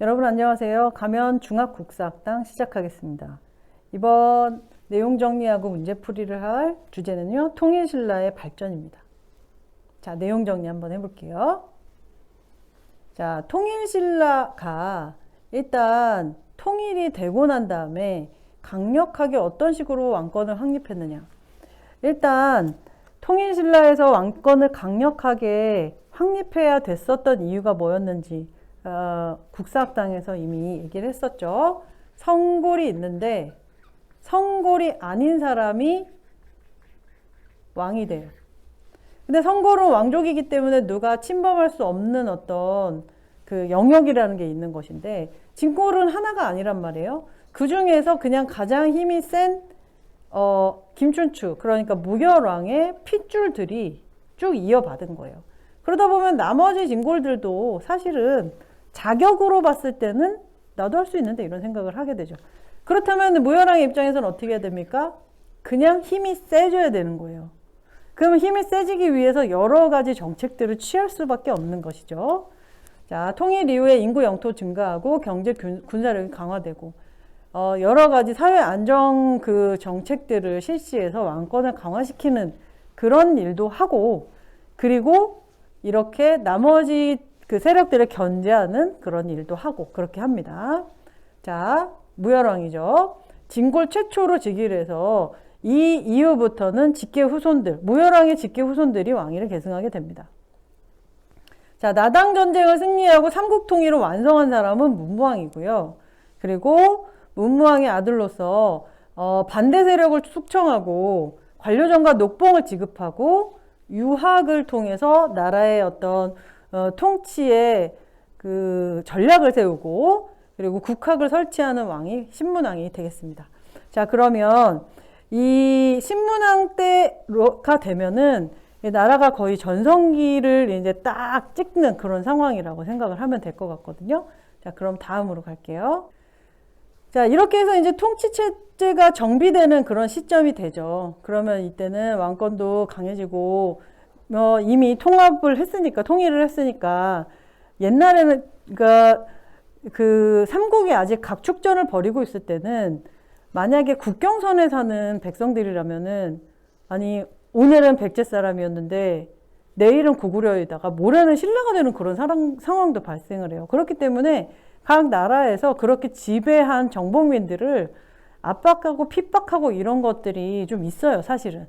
여러분 안녕하세요. 가면 중학국사학당 시작하겠습니다. 이번 내용 정리하고 문제풀이를 할 주제는요. 통일신라의 발전입니다. 자, 내용 정리 한번 해볼게요. 자, 통일신라가 일단 통일이 되고 난 다음에 강력하게 어떤 식으로 왕권을 확립했느냐. 일단 통일신라에서 왕권을 강력하게 확립해야 됐었던 이유가 뭐였는지 국사학당에서 이미 얘기를 했었죠. 성골이 있는데 성골이 아닌 사람이 왕이 돼요. 근데 성골은 왕족이기 때문에 누가 침범할 수 없는 어떤 그 영역이라는 게 있는 것인데 진골은 하나가 아니란 말이에요. 그 중에서 그냥 가장 힘이 센 김춘추, 그러니까 무결왕의 핏줄들이 쭉 이어받은 거예요. 그러다 보면 나머지 진골들도 사실은 자격으로 봤을 때는 나도 할 수 있는데 이런 생각을 하게 되죠. 그렇다면 무열왕의 입장에서는 어떻게 해야 됩니까? 그냥 힘이 세져야 되는 거예요. 그러면 힘이 세지기 위해서 여러 가지 정책들을 취할 수밖에 없는 것이죠. 자, 통일 이후에 인구 영토 증가하고 경제 군사력이 강화되고 여러 가지 사회 안정 그 정책들을 실시해서 왕권을 강화시키는 그런 일도 하고, 그리고 이렇게 나머지 그 세력들을 견제하는 그런 일도 하고 그렇게 합니다. 자, 무열왕이죠. 진골 최초로 즉위를 해서 이 이후부터는 직계 후손들, 무열왕의 직계 후손들이 왕위를 계승하게 됩니다. 자, 나당 전쟁을 승리하고 삼국 통일을 완성한 사람은 문무왕이고요. 그리고 문무왕의 아들로서 반대 세력을 숙청하고 관료정과 녹봉을 지급하고 유학을 통해서 나라의 어떤 통치의 그 전략을 세우고 그리고 국학을 설치하는 왕이 신문왕이 되겠습니다. 자, 그러면 이 신문왕 때가 되면은 나라가 거의 전성기를 이제 딱 찍는 그런 상황이라고 생각을 하면 될 것 같거든요. 자, 그럼 다음으로 갈게요. 자, 이렇게 해서 이제 통치체제가 정비되는 그런 시점이 되죠. 그러면 이때는 왕권도 강해지고 이미 통일을 했으니까 옛날에는 그러니까 그 삼국이 아직 각축전을 벌이고 있을 때는 만약에 국경선에 사는 백성들이라면은 아니 오늘은 백제 사람이었는데 내일은 고구려에다가 모레는 신라가 되는 그런 상황도 발생을 해요. 그렇기 때문에 각 나라에서 그렇게 지배한 정복민들을 압박하고 핍박하고 이런 것들이 좀 있어요, 사실은.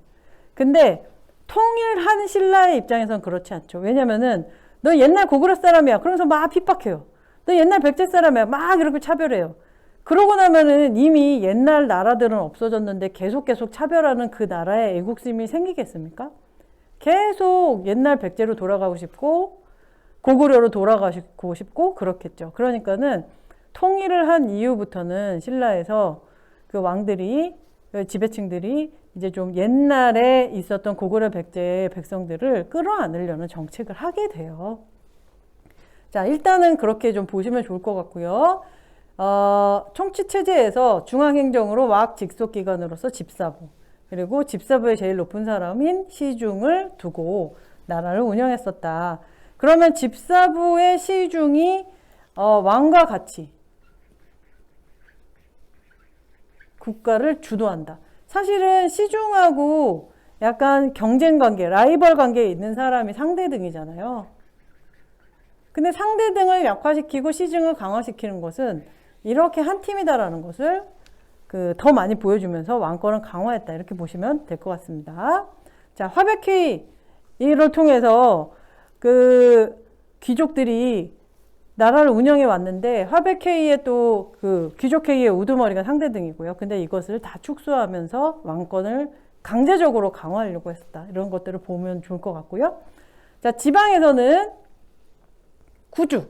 근데 통일한 신라의 입장에서는 그렇지 않죠. 왜냐면은 너 옛날 고구려 사람이야. 그러면서 막 핍박해요. 너 옛날 백제 사람이야. 막 이렇게 차별해요. 그러고 나면은 이미 옛날 나라들은 없어졌는데 계속 차별하는 그 나라의 애국심이 생기겠습니까? 계속 옛날 백제로 돌아가고 싶고 고구려로 돌아가고 싶고 그렇겠죠. 그러니까는 통일을 한 이후부터는 신라에서 그 왕들이, 지배층들이 이제 좀 옛날에 있었던 고구려 백제의 백성들을 끌어안으려는 정책을 하게 돼요. 자, 일단은 그렇게 좀 보시면 좋을 것 같고요. 통치체제에서 중앙행정으로 왕 직속기관으로서 집사부, 그리고 집사부의 제일 높은 사람인 시중을 두고 나라를 운영했었다. 그러면 집사부의 시중이 왕과 같이 국가를 주도한다. 사실은 시중하고 약간 경쟁관계, 라이벌 관계에 있는 사람이 상대등이잖아요. 근데 상대등을 약화시키고 시중을 강화시키는 것은 이렇게 한 팀이다라는 것을 더 많이 보여주면서 왕권을 강화했다. 이렇게 보시면 될 것 같습니다. 자, 화백회의를 통해서 그 귀족들이 나라를 운영해 왔는데 화백회의에 또 그 귀족회의의 우두머리가 상대등이고요. 근데 이것을 다 축소하면서 왕권을 강제적으로 강화하려고 했었다. 이런 것들을 보면 좋을 것 같고요. 자, 지방에서는 구주,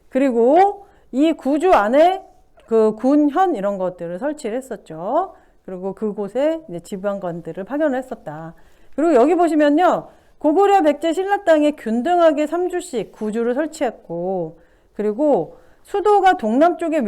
그리고 이 구주 안에 그 군현 이런 것들을 설치를 했었죠. 그리고 그곳에 이제 지방관들을 파견을 했었다. 그리고 여기 보시면요. 고구려, 백제, 신라 땅에 균등하게 3주씩 구주를 설치했고, 그리고 수도가 동남쪽에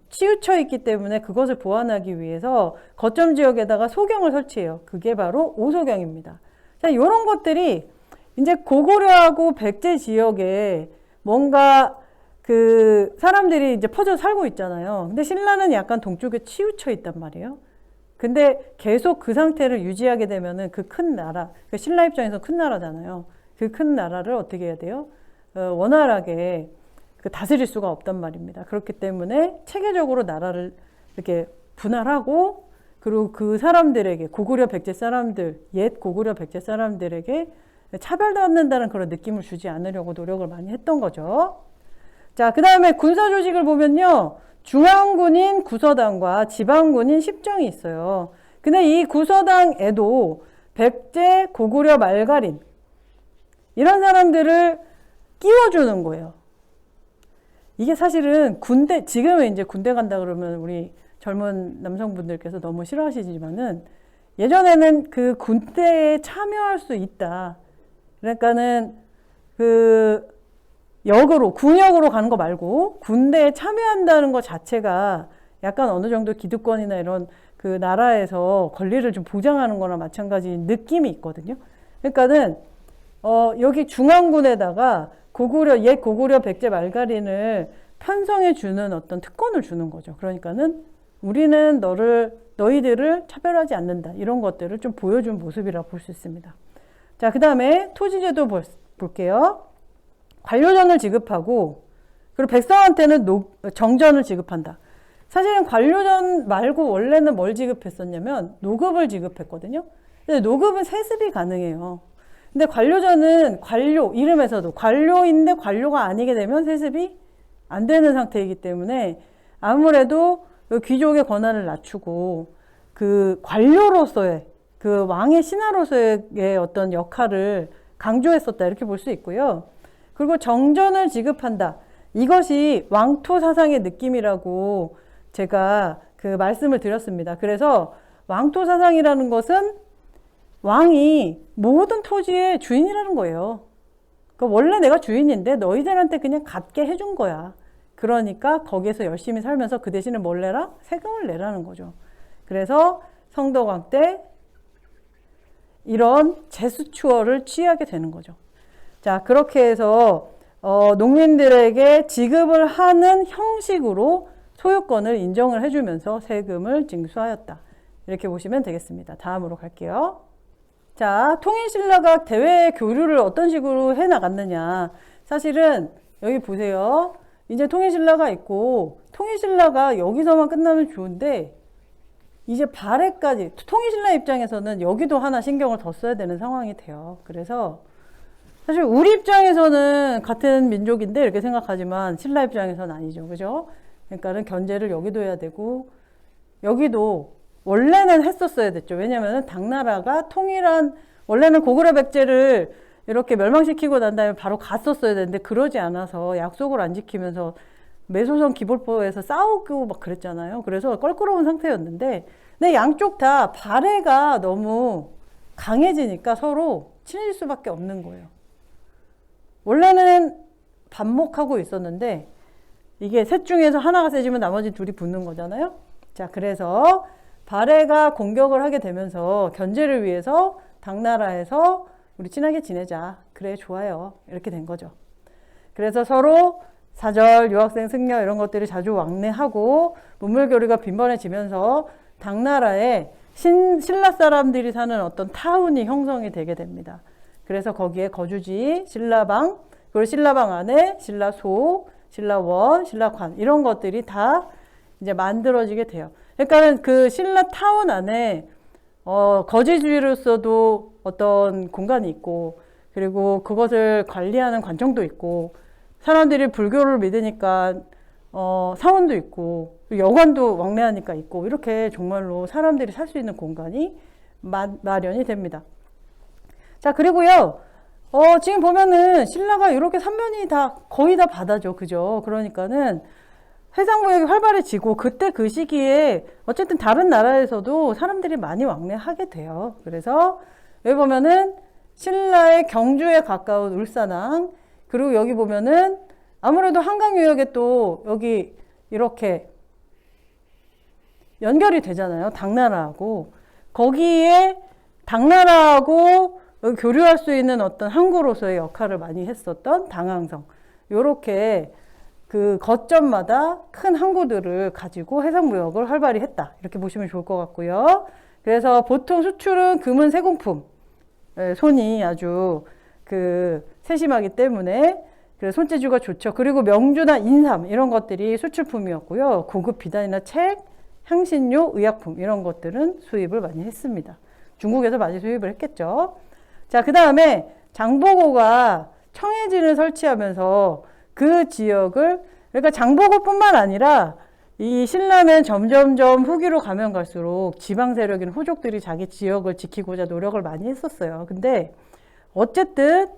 치우쳐 있기 때문에 그것을 보완하기 위해서 거점 지역에다가 소경을 설치해요. 그게 바로 오소경입니다. 자, 이런 것들이 이제 고구려하고 백제 지역에 뭔가 그 사람들이 이제 퍼져 살고 있잖아요. 근데 신라는 약간 동쪽에 치우쳐 있단 말이에요. 근데 계속 그 상태를 유지하게 되면은 그 큰 나라, 그 신라 입장에서 큰 나라잖아요. 그 큰 나라를 어떻게 해야 돼요? 원활하게 그 다스릴 수가 없단 말입니다. 그렇기 때문에 체계적으로 나라를 이렇게 분할하고, 그리고 그 사람들에게, 고구려 백제 사람들, 옛 고구려 백제 사람들에게 차별받는다는 그런 느낌을 주지 않으려고 노력을 많이 했던 거죠. 자, 그 다음에 군사 조직을 보면요, 중앙군인 구서당과 지방군인 십정이 있어요. 근데 이 구서당에도 백제, 고구려, 말갈인 이런 사람들을 끼워주는 거예요. 이게 사실은 군대, 지금은 이제 군대 간다 그러면 우리 젊은 남성분들께서 너무 싫어하시지만은, 예전에는 그 군대에 참여할 수 있다. 그러니까는 그 역으로, 군역으로 가는 거 말고 군대에 참여한다는 것 자체가 약간 어느 정도 기득권이나 이런 그 나라에서 권리를 좀 보장하는 거나 마찬가지 느낌이 있거든요. 그러니까는 여기 중앙군에다가 옛 고구려 백제 말갈인을 편성해 주는 어떤 특권을 주는 거죠. 그러니까는 우리는 너희들을 차별하지 않는다. 이런 것들을 좀 보여준 모습이라고 볼 수 있습니다. 자, 그 다음에 토지제도 볼게요. 관료전을 지급하고, 그리고 백성한테는 정전을 지급한다. 사실은 관료전 말고 원래는 뭘 지급했었냐면 노급을 지급했거든요. 근데 노급은 세습이 가능해요. 근데 관료전은 관료, 이름에서도 관료인데 관료가 아니게 되면 세습이 안 되는 상태이기 때문에 아무래도 귀족의 권한을 낮추고 그 관료로서의, 그 왕의 신하로서의 어떤 역할을 강조했었다, 이렇게 볼 수 있고요. 그리고 정전을 지급한다. 이것이 왕토 사상의 느낌이라고 제가 그 말씀을 드렸습니다. 그래서 왕토 사상이라는 것은 왕이 모든 토지의 주인이라는 거예요. 그러니까 원래 내가 주인인데 너희들한테 그냥 갖게 해준 거야. 그러니까 거기에서 열심히 살면서 그 대신에 뭘 내라? 세금을 내라는 거죠. 그래서 성덕왕 때 이런 제수추어를 취하게 되는 거죠. 자, 그렇게 해서 농민들에게 지급을 하는 형식으로 소유권을 인정을 해주면서 세금을 징수하였다. 이렇게 보시면 되겠습니다. 다음으로 갈게요. 자, 통일신라가 대외 교류를 어떤 식으로 해나갔느냐. 사실은 여기 보세요. 이제 통일신라가 있고, 통일신라가 여기서만 끝나면 좋은데 이제 발해까지, 통일신라 입장에서는 여기도 하나 신경을 더 써야 되는 상황이 돼요. 그래서 사실 우리 입장에서는 같은 민족인데 이렇게 생각하지만 신라 입장에서는 아니죠. 그죠? 그러니까는 견제를 여기도 해야 되고, 여기도 원래는 했었어야 됐죠. 왜냐면은 당나라가 통일한, 원래는 고구려 백제를 이렇게 멸망시키고 난 다음에 바로 갔었어야 되는데 그러지 않아서 약속을 안 지키면서 매소성 기볼포에서 싸우고 막 그랬잖아요. 그래서 껄끄러운 상태였는데, 근데 양쪽 다 발해가 너무 강해지니까 서로 친해질 수밖에 없는 거예요. 원래는 반목하고 있었는데 이게 셋 중에서 하나가 세지면 나머지 둘이 붙는 거잖아요. 자, 그래서 발해가 공격을 하게 되면서 견제를 위해서 당나라에서 우리 친하게 지내자. 그래, 좋아요. 이렇게 된 거죠. 그래서 서로 사절, 유학생 승려 이런 것들이 자주 왕래하고 문물교류가 빈번해지면서 당나라에 신라 사람들이 사는 어떤 타운이 형성이 되게 됩니다. 그래서 거기에 거주지, 신라방, 그리고 신라방 안에 신라소, 신라원, 신라관 이런 것들이 다 이제 만들어지게 돼요. 그러니까 그 신라 타운 안에 거주지로서도 어떤 공간이 있고, 그리고 그것을 관리하는 관청도 있고, 사람들이 불교를 믿으니까 사원도 있고, 여관도 왕래하니까 있고, 이렇게 정말로 사람들이 살 수 있는 공간이 마련이 됩니다. 자, 그리고요, 지금 보면은 신라가 이렇게 삼면이 거의 다 바다죠. 그죠? 그러니까는 해상무역이 활발해지고, 그때 그 시기에 어쨌든 다른 나라에서도 사람들이 많이 왕래하게 돼요. 그래서 여기 보면은 신라의 경주에 가까운 울산항, 그리고 여기 보면은 아무래도 한강 유역에 또 여기 이렇게 연결이 되잖아요. 당나라하고. 거기에 당나라하고 여기 교류할 수 있는 어떤 항구로서의 역할을 많이 했었던 당항성. 요렇게 그 거점마다 큰 항구들을 가지고 해상무역을 활발히 했다. 이렇게 보시면 좋을 것 같고요. 그래서 보통 수출은 금은 세공품, 손이 아주 그 세심하기 때문에 그래서 손재주가 좋죠. 그리고 명주나 인삼 이런 것들이 수출품이었고요. 고급 비단이나 책, 향신료, 의약품 이런 것들은 수입을 많이 했습니다. 중국에서 많이 수입을 했겠죠. 자, 그 다음에 장보고가 청해진을 설치하면서 그 지역을, 그러니까 장보고뿐만 아니라 이 신라는 점점점 후기로 가면 갈수록 지방 세력인 호족들이 자기 지역을 지키고자 노력을 많이 했었어요. 근데 어쨌든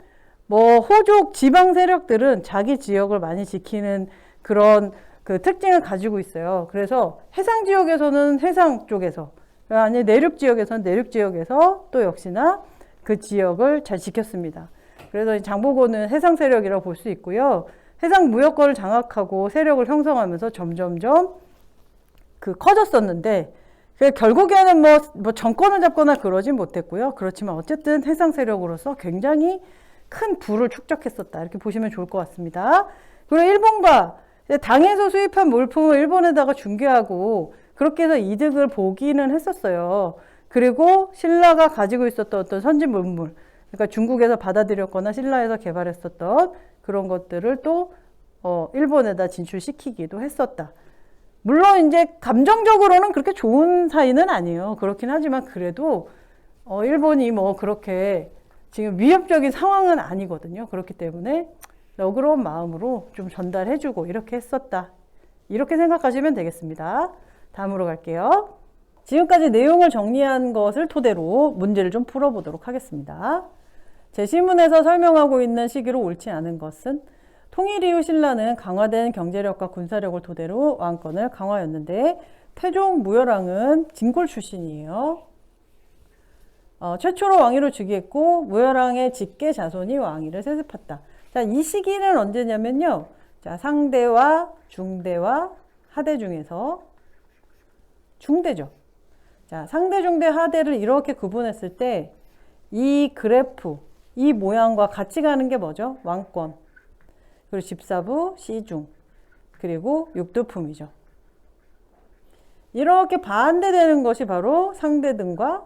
뭐 호족 지방 세력들은 자기 지역을 많이 지키는 그런 그 특징을 가지고 있어요. 그래서 해상 지역에서는 해상 쪽에서, 아니 내륙 지역에서는 내륙 지역에서 또 역시나 그 지역을 잘 지켰습니다. 그래서 장보고는 해상 세력이라고 볼 수 있고요. 해상 무역권을 장악하고 세력을 형성하면서 점점점 그 커졌었는데, 결국에는 뭐 정권을 잡거나 그러진 못했고요. 그렇지만 어쨌든 해상 세력으로서 굉장히 큰 부를 축적했었다. 이렇게 보시면 좋을 것 같습니다. 그리고 일본과 당에서 수입한 물품을 일본에다가 중개하고 그렇게 해서 이득을 보기는 했었어요. 그리고 신라가 가지고 있었던 어떤 선진 물물, 그러니까 중국에서 받아들였거나 신라에서 개발했었던 그런 것들을 또 일본에다 진출시키기도 했었다. 물론 이제 감정적으로는 그렇게 좋은 사이는 아니에요. 그렇긴 하지만 그래도 일본이 뭐 그렇게 지금 위협적인 상황은 아니거든요. 그렇기 때문에 너그러운 마음으로 좀 전달해주고 이렇게 했었다. 이렇게 생각하시면 되겠습니다. 다음으로 갈게요. 지금까지 내용을 정리한 것을 토대로 문제를 좀 풀어보도록 하겠습니다. 제 시문에서 설명하고 있는 시기로 옳지 않은 것은 통일 이후 신라는 강화된 경제력과 군사력을 토대로 왕권을 강화했는데 태종 무열왕은 진골 출신이에요. 최초로 왕위를 즉위했고 무열왕의 직계 자손이 왕위를 세습했다. 자, 이 시기는 언제냐면요. 자, 상대와 중대와 하대 중에서 중대죠. 자, 상대, 중대, 하대를 이렇게 구분했을 때 이 그래프, 이 모양과 같이 가는 게 뭐죠? 왕권, 그리고 집사부, 시중, 그리고 육두품이죠. 이렇게 반대되는 것이 바로 상대등과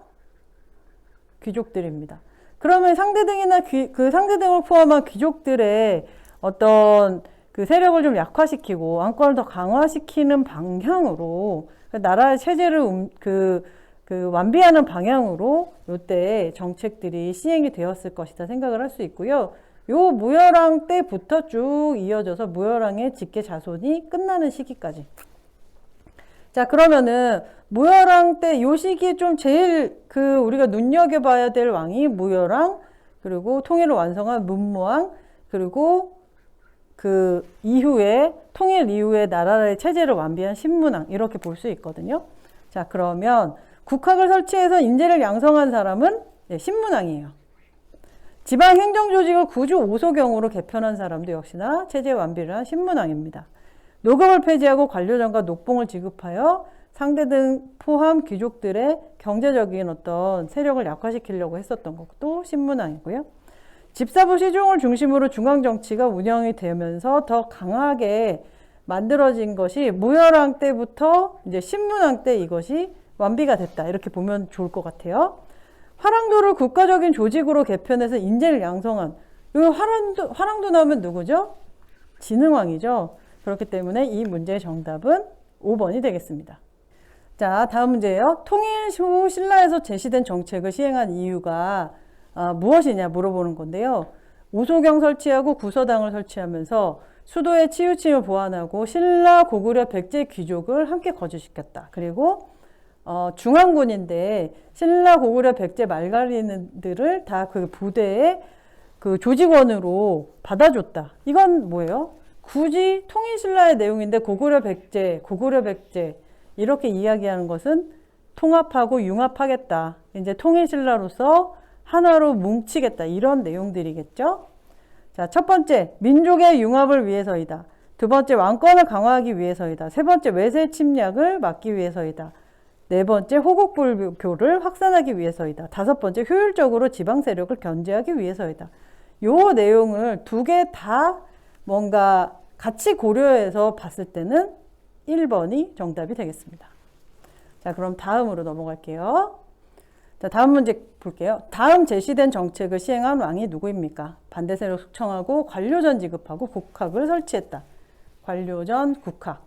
귀족들입니다. 그러면 상대등이나 그 상대등을 포함한 귀족들의 어떤 그 세력을 좀 약화시키고 왕권을 더 강화시키는 방향으로 나라의 체제를 완비하는 방향으로 이때 정책들이 시행이 되었을 것이다 생각을 할 수 있고요. 요 무열왕 때부터 쭉 이어져서 무열왕의 직계 자손이 끝나는 시기까지. 자, 그러면은 무열왕 때 요 시기에 좀 제일 우리가 눈여겨봐야 될 왕이 무열왕, 그리고 통일을 완성한 문무왕, 그리고 그 이후에 통일 이후에 나라의 체제를 완비한 신문왕, 이렇게 볼 수 있거든요. 자, 그러면 국학을 설치해서 인재를 양성한 사람은 신문왕이에요. 지방 행정 조직을 구주 5소경으로 개편한 사람도 역시나 체제 완비를 한 신문왕입니다. 노급을 폐지하고 관료정과 녹봉을 지급하여 상대등 포함 귀족들의 경제적인 어떤 세력을 약화시키려고 했었던 것도 신문왕이고요. 집사부 시중을 중심으로 중앙정치가 운영이 되면서 더 강하게 만들어진 것이 무열왕 때부터 이제 신문왕 때 이것이 완비가 됐다. 이렇게 보면 좋을 것 같아요. 화랑도를 국가적인 조직으로 개편해서 인재를 양성한, 이 화랑도 나오면 누구죠? 진흥왕이죠. 그렇기 때문에 이 문제의 정답은 5번이 되겠습니다. 자, 다음 문제예요. 통일 후 신라에서 제시된 정책을 시행한 이유가 무엇이냐 물어보는 건데요. 우소경 설치하고 구서당을 설치하면서 수도의 치우침을 보완하고 신라 고구려 백제 귀족을 함께 거주시켰다. 그리고 중앙군인데 신라 고구려 백제 말가리들을 다 그 부대의 그 조직원으로 받아줬다. 이건 뭐예요? 굳이 통일신라의 내용인데 고구려 백제 이렇게 이야기하는 것은 통합하고 융합하겠다. 이제 통일신라로서 하나로 뭉치겠다. 이런 내용들이겠죠. 자, 첫 번째, 민족의 융합을 위해서이다. 두 번째, 왕권을 강화하기 위해서이다. 세 번째, 외세 침략을 막기 위해서이다. 네 번째, 호국불교를 확산하기 위해서이다. 다섯 번째, 효율적으로 지방 세력을 견제하기 위해서이다. 요 내용을 두 개 다 뭔가 같이 고려해서 봤을 때는 1번이 정답이 되겠습니다. 자, 그럼 다음으로 넘어갈게요. 자, 다음 문제 볼게요. 다음 제시된 정책을 시행한 왕이 누구입니까? 반대 세력 숙청하고 관료전 지급하고 국학을 설치했다. 관료전 국학.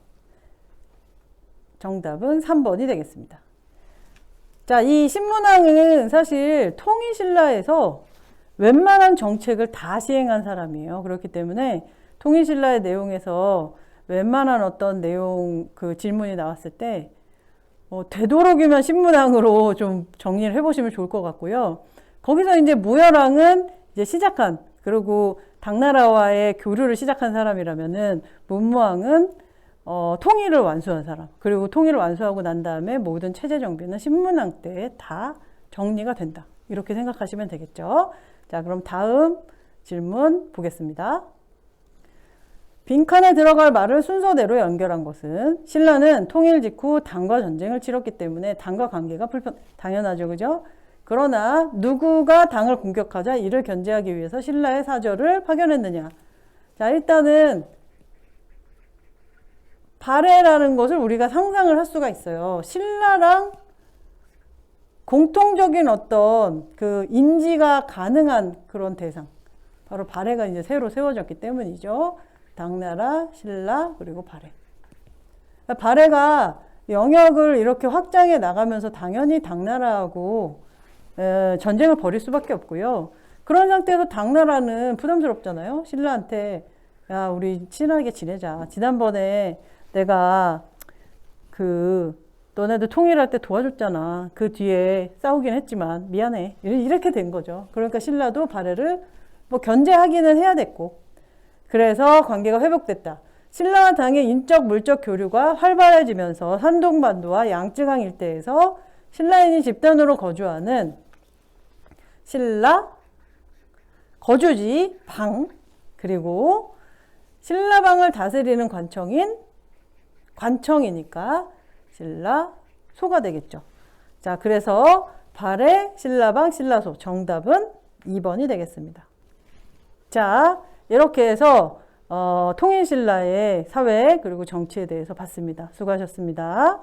정답은 3번이 되겠습니다. 자, 이 신문왕은 사실 통일신라에서 웬만한 정책을 다 시행한 사람이에요. 그렇기 때문에 통일신라의 내용에서 웬만한 어떤 내용 그 질문이 나왔을 때 되도록이면 신문왕으로 좀 정리를 해보시면 좋을 것 같고요. 거기서 이제 무열왕은 이제 시작한, 그리고 당나라와의 교류를 시작한 사람이라면은 문무왕은 통일을 완수한 사람, 그리고 통일을 완수하고 난 다음에 모든 체제 정비는 신문왕 때 다 정리가 된다. 이렇게 생각하시면 되겠죠. 자, 그럼 다음 질문 보겠습니다. 빈칸에 들어갈 말을 순서대로 연결한 것은 신라는 통일 직후 당과 전쟁을 치렀기 때문에 당과 관계가 당연하죠. 그죠? 그러나 누구가 당을 공격하자 이를 견제하기 위해서 신라의 사절을 파견했느냐. 자, 일단은 발해라는 것을 우리가 상상을 할 수가 있어요. 신라랑 공통적인 어떤 그 인지가 가능한 그런 대상. 바로 발해가 이제 새로 세워졌기 때문이죠. 당나라, 신라, 그리고 발해. 발해가 영역을 이렇게 확장해 나가면서 당연히 당나라하고 전쟁을 벌일 수밖에 없고요. 그런 상태에서 당나라는 부담스럽잖아요. 신라한테 야, 우리 친하게 지내자. 지난번에 내가 너네들 통일할 때 도와줬잖아. 그 뒤에 싸우긴 했지만 미안해. 이렇게 된 거죠. 그러니까 신라도 발해를 뭐 견제하기는 해야 됐고, 그래서 관계가 회복됐다. 신라와 당의 인적 물적 교류가 활발해지면서 산동반도와 양쯔강 일대에서 신라인이 집단으로 거주하는 신라 거주지 방, 그리고 신라방을 다스리는 관청이니까 신라 소가 되겠죠. 자, 그래서 발해, 신라방, 신라소. 정답은 2번이 되겠습니다. 자, 이렇게 해서 통일신라의 사회 그리고 정치에 대해서 봤습니다. 수고하셨습니다.